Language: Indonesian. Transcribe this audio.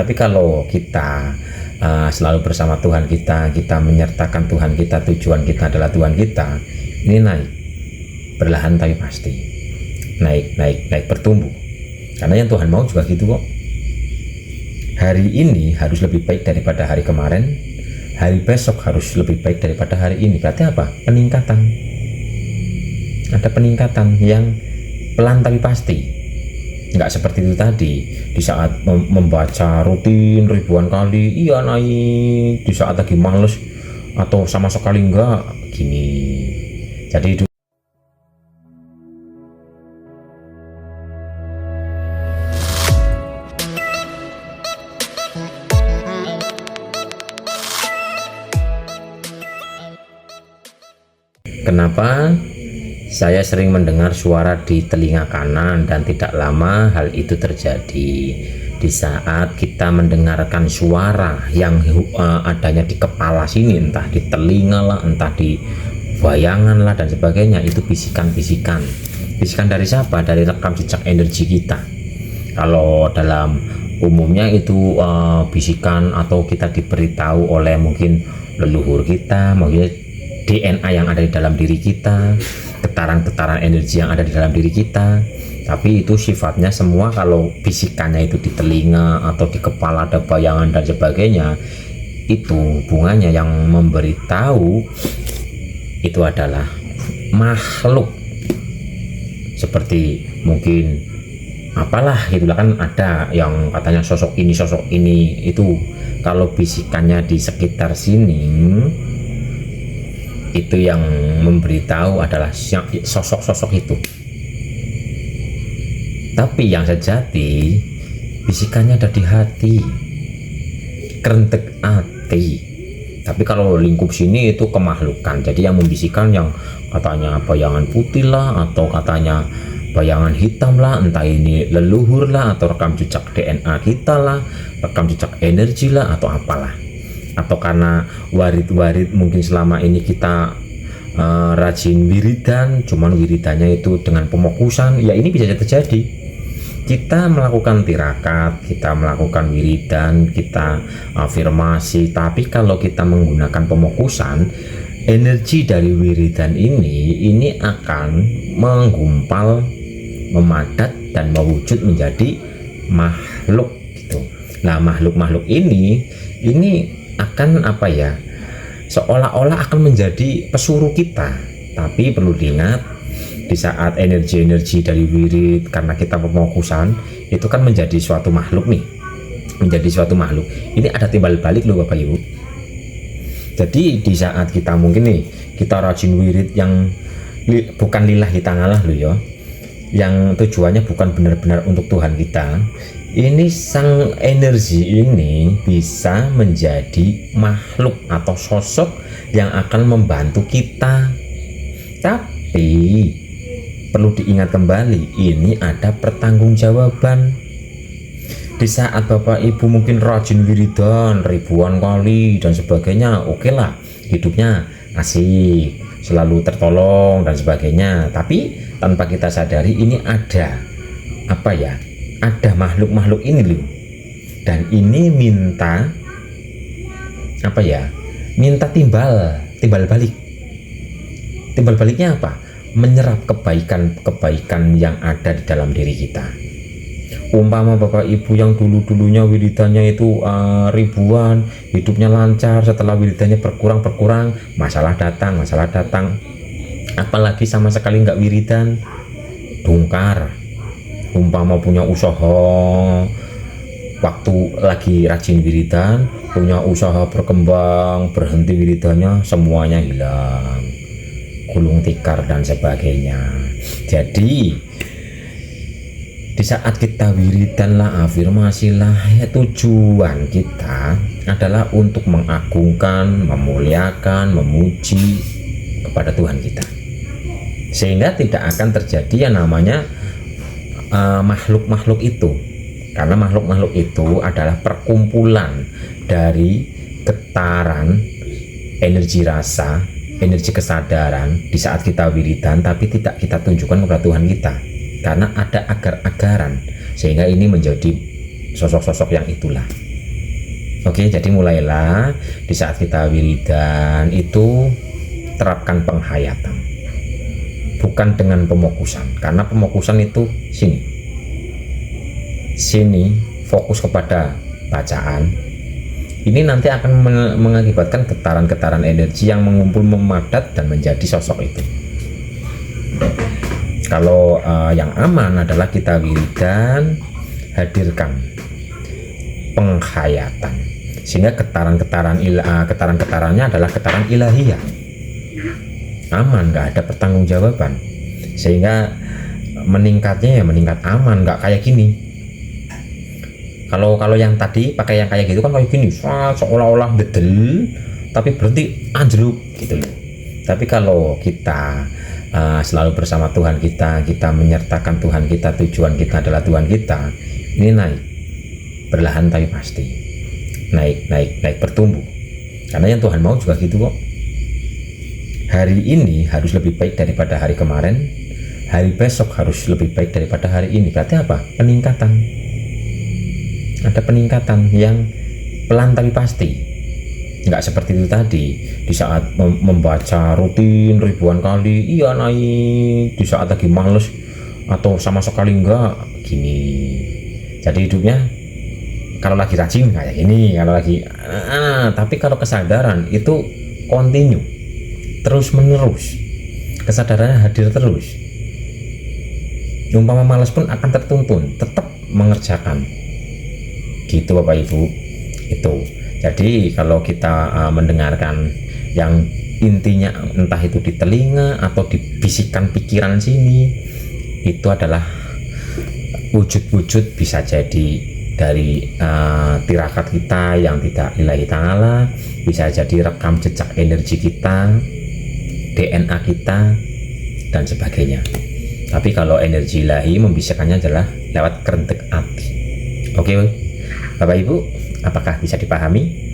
Tapi kalau kita selalu bersama Tuhan kita, kita menyertakan Tuhan kita, tujuan kita adalah Tuhan kita, ini naik, perlahan tapi pasti naik bertumbuh. Karena yang Tuhan mau juga gitu kok. Hari ini harus lebih baik daripada hari kemarin, hari besok harus lebih baik daripada hari ini. Berarti apa? Peningkatan. Ada peningkatan yang pelan tapi pasti. Nggak seperti itu tadi, di saat membaca rutin ribuan kali iya naik, di saat lagi males atau sama sekali enggak gini. Jadi itu kenapa saya sering mendengar suara di telinga kanan dan tidak lama hal itu terjadi. Di saat kita mendengarkan suara yang adanya di kepala sini, entah di telinga lah, entah di bayangan lah dan sebagainya, itu bisikan-bisikan. Bisikan dari siapa? Dari rekam jejak energi kita. Kalau dalam umumnya itu bisikan atau kita diberitahu oleh mungkin leluhur kita, mungkin DNA yang ada di dalam diri kita, getaran-getaran energi yang ada di dalam diri kita. Tapi itu sifatnya semua, kalau bisikannya itu di telinga atau di kepala ada bayangan dan sebagainya, itu hubungannya yang memberitahu itu adalah makhluk. Seperti mungkin apalah gitulah, kan ada yang katanya sosok ini itu. Kalau bisikannya di sekitar sini, itu yang memberitahu adalah sosok-sosok itu. Tapi yang sejati bisikannya ada di hati, kerentek hati. Tapi kalau lingkup sini itu kemahlukan. Jadi yang membisikkan yang katanya bayangan putih lah, atau katanya bayangan hitam lah, entah ini leluhur lah, atau rekam jejak DNA kita lah, rekam jejak energi lah, atau apalah. Atau karena warid-warid mungkin selama ini kita rajin wiridan, cuman wiridannya itu dengan pemokusan, ya ini bisa terjadi. Kita melakukan tirakat, kita melakukan wiridan, kita afirmasi, tapi kalau kita menggunakan pemokusan, energi dari wiridan ini akan menggumpal, memadat dan mewujud menjadi makhluk gitu. Nah, makhluk-makhluk ini akan apa ya, seolah-olah akan menjadi pesuruh kita. Tapi perlu diingat, di saat energi-energi dari wirid, karena kita pemokusan, itu kan menjadi suatu makhluk nih, menjadi suatu makhluk. Ini ada timbal balik loh Bapak Ibu. Jadi di saat kita mungkin nih, kita rajin wirid yang bukan lillahi ta'ala loh ya, yang tujuannya bukan benar-benar untuk Tuhan kita, ini sang energi ini bisa menjadi makhluk atau sosok yang akan membantu kita. Tapi perlu diingat kembali, ini ada pertanggungjawaban. Di saat Bapak Ibu mungkin rajin wiridan ribuan kali dan sebagainya, oke lah, hidupnya asik, selalu tertolong dan sebagainya. Tapi tanpa kita sadari, ini ada apa ya, ada makhluk-makhluk ini loh, dan ini minta apa ya, minta timbal balik. Timbal baliknya apa? Menyerap kebaikan-kebaikan yang ada di dalam diri kita. Umpama Bapak Ibu yang dulunya wiridannya itu ribuan, hidupnya lancar, setelah wiridannya berkurang, masalah datang. Apalagi sama sekali nggak wiridan, dungkar. Umpama punya usaha, waktu lagi rajin wiridan, punya usaha berkembang, berhenti wiridannya, semuanya hilang, gulung tikar dan sebagainya. Jadi di saat kita wiridan lah, afirmasi lah, ya tujuan kita adalah untuk mengagungkan, memuliakan, memuji kepada Tuhan kita, sehingga tidak akan terjadi yang namanya makhluk-makhluk itu. Karena makhluk-makhluk itu adalah perkumpulan dari getaran energi rasa, energi kesadaran di saat kita wiridan, tapi tidak kita tunjukkan kepada Tuhan kita, karena ada agar-agaran, sehingga ini menjadi sosok-sosok yang itulah. Oke, jadi mulailah di saat kita wiridan itu terapkan penghayatan, bukan dengan pemokusan, karena pemokusan itu sini fokus kepada bacaan. Ini nanti akan mengakibatkan getaran-getaran energi yang mengumpul, memadat dan menjadi sosok itu. Kalau yang aman adalah kita wiridan, hadirkan penghayatan, sehingga getarannya adalah getaran ilahiyah, aman, nggak ada pertanggungjawaban, sehingga meningkatnya ya meningkat aman, nggak kayak gini. Kalau yang tadi pakai yang kayak gitu kan kayak gini, seolah-olah bedel tapi berhenti anjlok gitu loh. Tapi kalau kita selalu bersama Tuhan kita menyertakan Tuhan kita, tujuan kita adalah Tuhan kita, ini naik perlahan tapi pasti, naik bertumbuh, karena yang Tuhan mau juga gitu kok. Hari ini harus lebih baik daripada hari kemarin, hari besok harus lebih baik daripada hari ini. Berarti apa? Peningkatan, ada peningkatan yang pelan tapi pasti, nggak seperti itu tadi. Di saat membaca rutin ribuan kali iya naik, di saat lagi males atau sama sekali enggak gini. Jadi hidupnya kalau lagi rajin kayak gini, kalau lagi tapi kalau kesadaran itu continue, terus menerus, kesadarannya hadir terus. Umpama malas pun akan tertuntun tetap mengerjakan gitu Bapak Ibu. Itu jadi kalau kita mendengarkan yang intinya entah itu di telinga atau di bisikan pikiran sini, itu adalah wujud-wujud, bisa jadi dari tirakat kita yang tidak lillahi ta'ala, bisa jadi rekam jejak energi kita, DNA kita dan sebagainya. Tapi kalau energi ilahi membisikannya adalah lewat kerentek hati. Oke Bapak Ibu, apakah bisa dipahami?